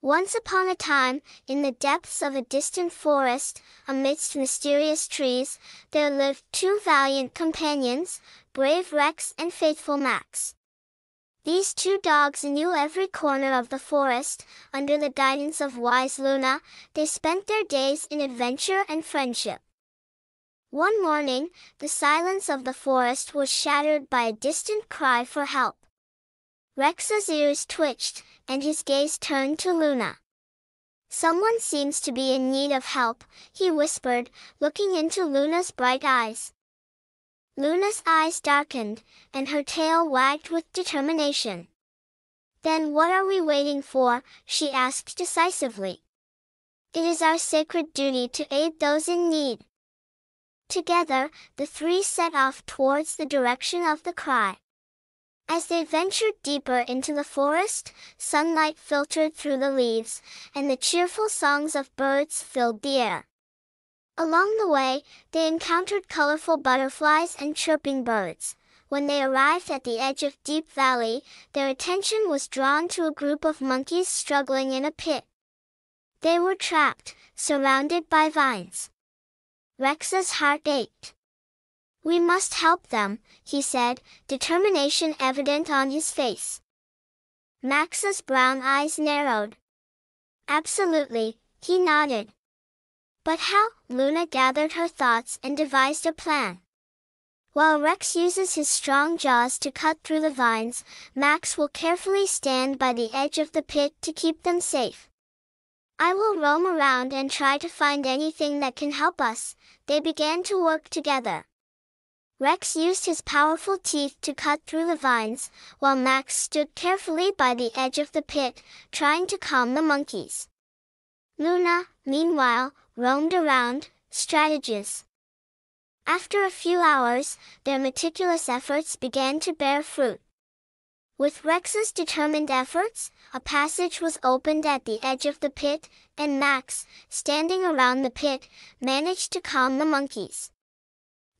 Once upon a time, in the depths of a distant forest, amidst mysterious trees, there lived two valiant companions, brave Rex and faithful Max. These two dogs knew every corner of the forest. Under the guidance of wise Luna, they spent their days in adventure and friendship. One morning, the silence of the forest was shattered by a distant cry for help. Rex's ears twitched, and his gaze turned to Luna. "Someone seems to be in need of help," he whispered, looking into Luna's bright eyes. Luna's eyes darkened, and her tail wagged with determination. "Then what are we waiting for?" she asked decisively. "It is our sacred duty to aid those in need." Together, the three set off towards the direction of the cry. As they ventured deeper into the forest, sunlight filtered through the leaves, and the cheerful songs of birds filled the air. Along the way, they encountered colorful butterflies and chirping birds. When they arrived at the edge of Deep Valley, their attention was drawn to a group of monkeys struggling in a pit. They were trapped, surrounded by vines. Rex's heart ached. "We must help them," he said, determination evident on his face. Max's brown eyes narrowed. "Absolutely," he nodded. "But how?" Luna gathered her thoughts and devised a plan. "While Rex uses his strong jaws to cut through the vines, Max will carefully stand by the edge of the pit to keep them safe. I will roam around and try to find anything that can help us." They began to work together. Rex used his powerful teeth to cut through the vines, while Max stood carefully by the edge of the pit, trying to calm the monkeys. Luna, meanwhile, roamed around, strategizing. After a few hours, their meticulous efforts began to bear fruit. With Rex's determined efforts, a passage was opened at the edge of the pit, and Max, standing around the pit, managed to calm the monkeys.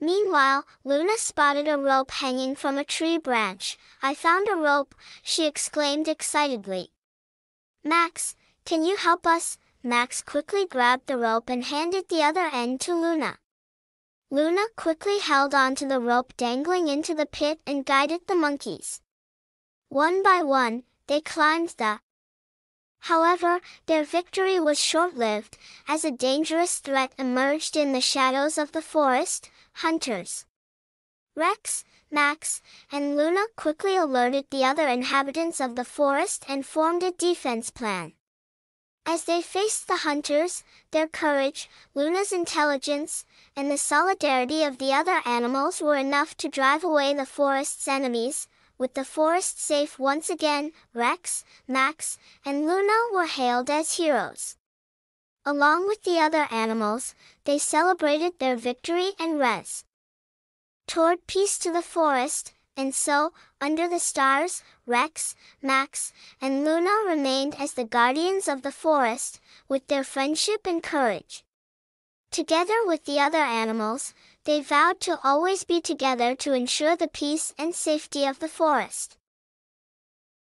Meanwhile, Luna spotted a rope hanging from a tree branch. "I found a rope," she exclaimed excitedly. "Max, can you help us?" Max quickly grabbed the rope and handed the other end to Luna. Luna quickly held onto the rope dangling into the pit and guided the monkeys. One by one, they climbed the. However, their victory was short-lived, as a dangerous threat emerged in the shadows of the forest: hunters. Rex, Max, and Luna quickly alerted the other inhabitants of the forest and formed a defense plan. As they faced the hunters, their courage, Luna's intelligence, and the solidarity of the other animals were enough to drive away the forest's enemies. With the forest safe once again, Rex, Max, and Luna were hailed as heroes. Along with the other animals, they celebrated their victory and restored peace to the forest, and so, under the stars, Rex, Max, and Luna remained as the guardians of the forest, with their friendship and courage. Together with the other animals, they vowed to always be together to ensure the peace and safety of the forest.